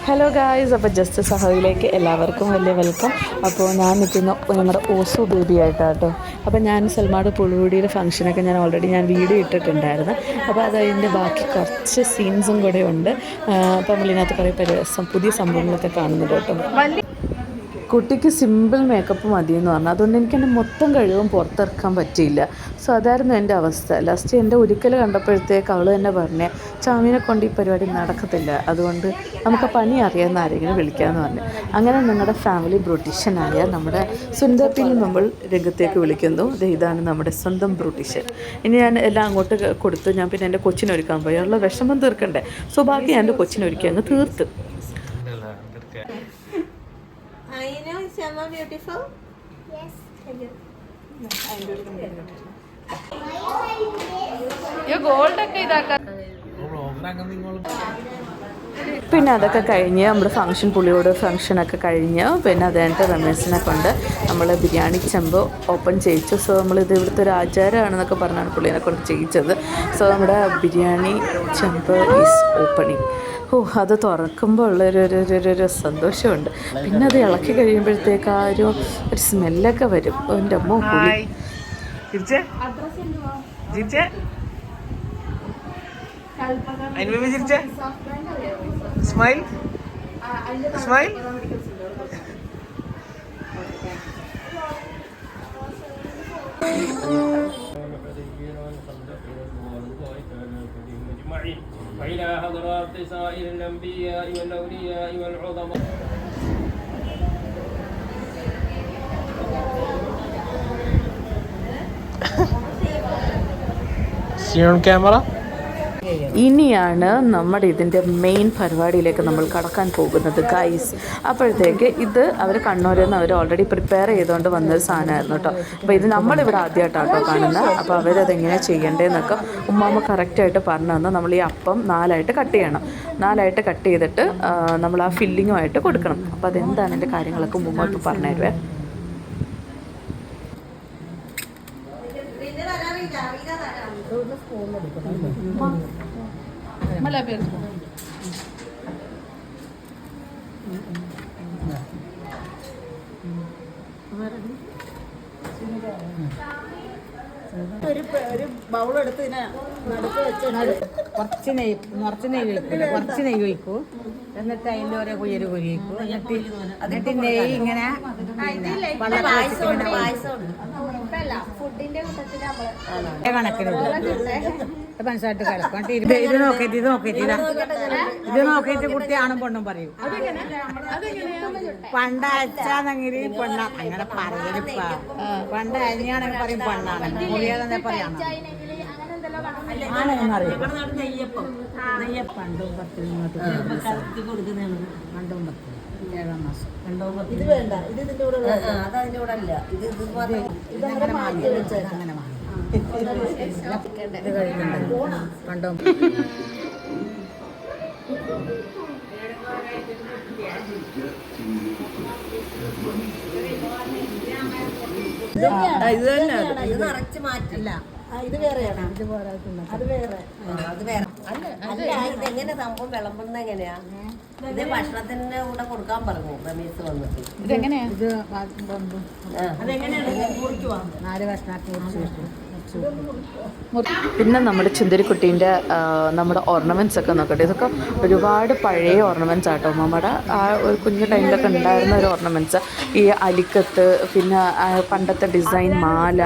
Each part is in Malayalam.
ഹലോ ഗായ്സ്, അപ്പോൾ ജസ്റ്റ് സഹോയിലേക്ക് എല്ലാവർക്കും വലിയ വെൽക്കം. അപ്പോൾ ഞാൻ നിൽക്കുന്ന നമ്മുടെ ഓസോ ബേബി ആയിട്ടാണ് കേട്ടോ. അപ്പോൾ ഞാൻ സൽമാട് പുളുകൂടിയുടെ ഫംഗ്ഷനൊക്കെ ഞാൻ വീഡിയോ ഇട്ടിട്ടുണ്ടായിരുന്നു. അപ്പോൾ അതിൻ്റെ ബാക്കി കുറച്ച് സീൻസും കൂടെ ഉണ്ട്. അപ്പോൾ നമ്മളിതിനകത്ത് കുറേ പുതിയ സംഭവങ്ങളൊക്കെ കാണുന്നുണ്ട് കേട്ടോ. കുട്ടിക്ക് സിമ്പിൾ മേക്കപ്പ് മതിയെന്ന് പറഞ്ഞു. അതുകൊണ്ട് എനിക്ക് എൻ്റെ മൊത്തം കഴിവും പുറത്തിറക്കാൻ പറ്റിയില്ല. സോ അതായിരുന്നു എൻ്റെ അവസ്ഥ. ലാസ്റ്റ് എൻ്റെ ഒരിക്കൽ കണ്ടപ്പോഴത്തേക്ക് അവൾ തന്നെ പറഞ്ഞേ, ചാമീനെ കൊണ്ട് ഈ പരിപാടി നടക്കത്തില്ല, അതുകൊണ്ട് നമുക്ക് പണി അറിയാവുന്ന ആരെങ്കിലും വിളിക്കാമെന്ന് പറഞ്ഞു. അങ്ങനെ നിങ്ങളുടെ ഫാമിലി ബ്യൂട്ടീഷ്യനായ നമ്മുടെ സുന്ദർപ്പിനെ നമ്മൾ രംഗത്തേക്ക് വിളിക്കുന്നു. ഇതാണ് നമ്മുടെ സ്വന്തം ബ്യൂട്ടീഷ്യൻ. ഇനി ഞാൻ എല്ലാം അങ്ങോട്ട് കൊടുത്തു. ഞാൻ പിന്നെ എൻ്റെ കൊച്ചിനൊരുക്കാൻ പോയി. ഉള്ള വിഷമം തീർക്കണ്ടേ. സോ ബാക്കി ഞാൻ എൻ്റെ കൊച്ചിനൊരുക്കി അങ്ങ് തീർത്ത്. I know, is Emma beautiful? Yes. പിന്നെ അതൊക്കെ കഴിഞ്ഞ് നമ്മുടെ പുള്ളിയോട് ഫംഗ്ഷനൊക്കെ കഴിഞ്ഞ് പിന്നെ അത് കഴിഞ്ഞിട്ട് റമേഴ്സിനെ കൊണ്ട് നമ്മൾ ബിരിയാണി ചെമ്പ് ഓപ്പൺ ചെയ്യിച്ചു. സോ നമ്മളിത് ഇവിടുത്തെ ഒരു ആചാരമാണെന്നൊക്കെ പറഞ്ഞാണ് പുള്ളീനെ കൊണ്ട് ചെയ്യിച്ചത്. സോ നമ്മുടെ ബിരിയാണി ചെമ്പ് ഈസ് ഓപ്പണിങ്. അത് തുറക്കുമ്പോൾ ഉള്ളൊരു സന്തോഷമുണ്ട്. പിന്നെ അത് ഇളക്കി കഴിയുമ്പോഴത്തേക്ക് ആ ഒരു സ്മെല്ലൊക്കെ വരും. എൻ്റെ അമ്മ പുളി smile smile. وإلى حضرات سائر الأنبياء والأولياء والعظماء. See on camera. ഇനിയാണ് നമ്മുടെ ഇതിൻ്റെ മെയിൻ പരിപാടിയിലേക്ക് നമ്മൾ കടക്കാൻ പോകുന്നത് ഗൈസ്. അപ്പോഴത്തേക്ക് ഇത് അവർ കണ്ണൂരിൽ നിന്ന് അവർ ഓൾറെഡി പ്രിപ്പയർ ചെയ്തുകൊണ്ട് വന്നൊരു സാധനമായിരുന്നു കേട്ടോ. അപ്പോൾ ഇത് നമ്മളിവിടെ ആദ്യമായിട്ടാണ് കേട്ടോ കാണുന്നത്. അപ്പോൾ അവരതെങ്ങനെ ചെയ്യേണ്ടതെന്നൊക്കെ ഉമ്മാമ്മ കറക്റ്റായിട്ട് പറഞ്ഞു തന്നു. നമ്മൾ ഈ അപ്പം 4 കട്ട് ചെയ്യണം. 4 കട്ട് ചെയ്തിട്ട് നമ്മൾ ആ ഫില്ലിങ്ങുമായിട്ട് കൊടുക്കണം. അപ്പോൾ അതെന്താണ് എൻ്റെ കാര്യങ്ങളൊക്കെ ഉമ്മ ഇപ്പോൾ പറഞ്ഞു തരുവേ. ഒരു ബൗളെടുത്ത് ഇതിനെ നടുക്ക് വെച്ച് കുറച്ച് നെയ്യ് ഒഴിക്കൂ. എന്നിട്ട് അതിൻ്റെ ഓരോ കുയ്യര് കുരിയിക്കൂ. എന്നിട്ട് നെയ്യ് ഇങ്ങനെ കണക്കിന് മനസ്സായിട്ട് കിടക്കും. ഇത് നോക്കിയിട്ട് കുട്ടി ആണും പെണ്ണും പറയും. പണ്ടയച്ചാണെങ്കിൽ പെണ്ണ അങ്ങനെ പറയലിപ്പ. പണ്ട് അരിഞ്ഞാണെങ്കിൽ പറയും പെണ്ണാണ്. മുറിയാതെ പറയണം. പണ്ടും 10 ഇങ്ങോട്ട് 7 മാസം. ഇത് വേണ്ട, ഇത് ഇതിന്റെ കൂടെ അതതിന്റെ കൂടെ അല്ല. ഇതങ്ങനെ മാറ്റി വെച്ചാൽ അങ്ങനെ വാങ്ങി ഇത് കഴിക്കണ്ട. കണ്ടോ ഇത് തന്നെ. ഇത് നിറച്ച് മാറ്റില്ല. ഇത് വേറെയാണ്. ഇത് വേറെ അത് വേറെ അല്ല. ഇതെങ്ങനെ സംഭവം വിളമ്പുന്ന എങ്ങനെയാ? ഇത് ഭക്ഷണത്തിന്റെ കൂടെ കൊടുക്കാൻ പറഞ്ഞു റമീസ് വന്നിട്ട്. ഇതെങ്ങനെയാ? ഇത് അതെങ്ങനെയാണ്? 4 കഷ്ണാക്കി മുറിച്ച്. പിന്നെ നമ്മുടെ ചുന്ദരിക്കുട്ടീൻ്റെ നമ്മുടെ ഓർണമെൻറ്റ്സ് ഒക്കെ നോക്കട്ടെ. ഇതൊക്കെ ഒരുപാട് പഴയ ഓർണമെൻറ്റ്സ് ആട്ടോ. നമ്മുടെ ആ ഒരു കുഞ്ഞു ടൈമിലൊക്കെ ഉണ്ടായിരുന്ന ഒരു ഓർണമെൻറ്റ്സ്. ഈ അലിക്കത്ത്, പിന്നെ പണ്ടത്തെ ഡിസൈൻ മാല,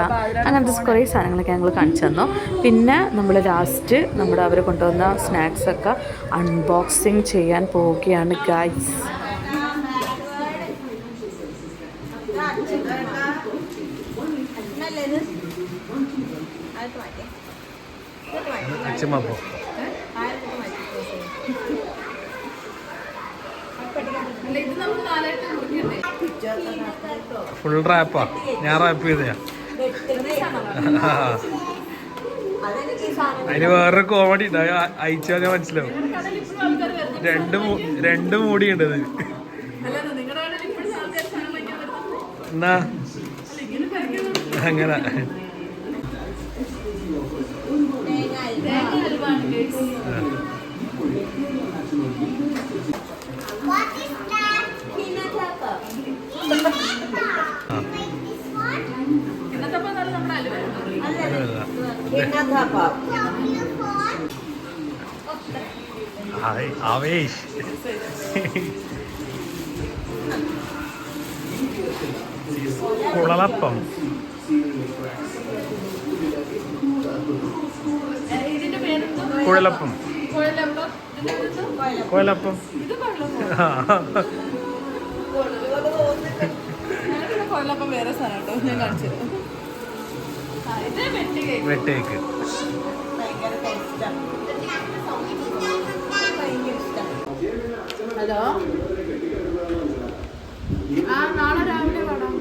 അങ്ങനത്തെ കുറേ സാധനങ്ങളൊക്കെ ഞങ്ങൾ കാണിച്ചു തന്നു. പിന്നെ നമ്മൾ ലാസ്റ്റ് അവർ കൊണ്ടുവന്ന സ്നാക്സൊക്കെ അൺബോക്സിങ് ചെയ്യാൻ പോവുകയാണ് ഗൈസ്. ഫുൾ റാപ്പാ. ഞാൻ റാപ്പ് ചെയ്തയാ. അതിന് വേറൊരു കോമഡി ഉണ്ട്. അയച്ചാൽ ഞാൻ മനസ്സിലാവും. 2 മൂടിയുണ്ട് അത്. എന്നാ അങ്ങനെ ആവേശ്. കുളലപ്പം. കുഴലപ്പം. കുഴലപ്പം. കൊള്ളപ്പം വേറെ സാധനം കേട്ടോ, ഞാൻ കാണിച്ചു തരാം. വെട്ടേക്ക്. ഹലോ, നാളെ രാവിലെ കാണാം.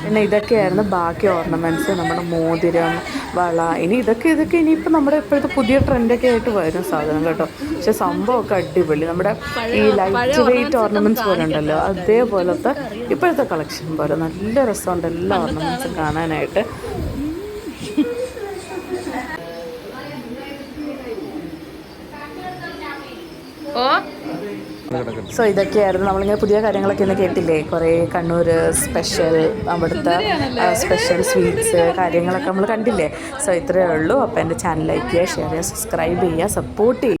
പിന്നെ ഇതൊക്കെയായിരുന്നു ബാക്കി ഓർണമെൻറ്റ്സ്, നമ്മുടെ മോതിരം, വള. ഇതൊക്കെ ഇനിയിപ്പോൾ നമ്മുടെ ഇപ്പോഴത്തെ പുതിയ ട്രെൻഡൊക്കെ ആയിട്ട് വരും സാധനം കേട്ടോ. പക്ഷെ സംഭവമൊക്കെ അടിപൊളി. നമ്മുടെ ഈ ലൈറ്റ് വെയിറ്റ് ഓർണമെൻറ്റ്സ് പോലെ ഉണ്ടല്ലോ, അതേപോലത്തെ ഇപ്പോഴത്തെ കളക്ഷൻ പോലെ നല്ല രസമുണ്ട് എല്ലാ ഓർണമെൻറ്റ്സും കാണാനായിട്ട്. സോ ഇതൊക്കെയായിരുന്നു നമ്മളിങ്ങനെ പുതിയ കാര്യങ്ങളൊക്കെ ഇന്ന് കേട്ടില്ലേ. കുറേ കണ്ണൂർ സ്പെഷ്യൽ, അവിടുത്തെ സ്പെഷ്യൽ സ്വീറ്റ്സ് കാര്യങ്ങളൊക്കെ നമ്മൾ കണ്ടില്ലേ. സോ ഇത്രയേ ഉള്ളൂ. അപ്പോൾ എൻ്റെ ചാനൽ ലൈക്ക് ചെയ്യുക, ഷെയർ ചെയ്യുക, സബ്സ്ക്രൈബ് ചെയ്യുക, സപ്പോർട്ട് ചെയ്യുക.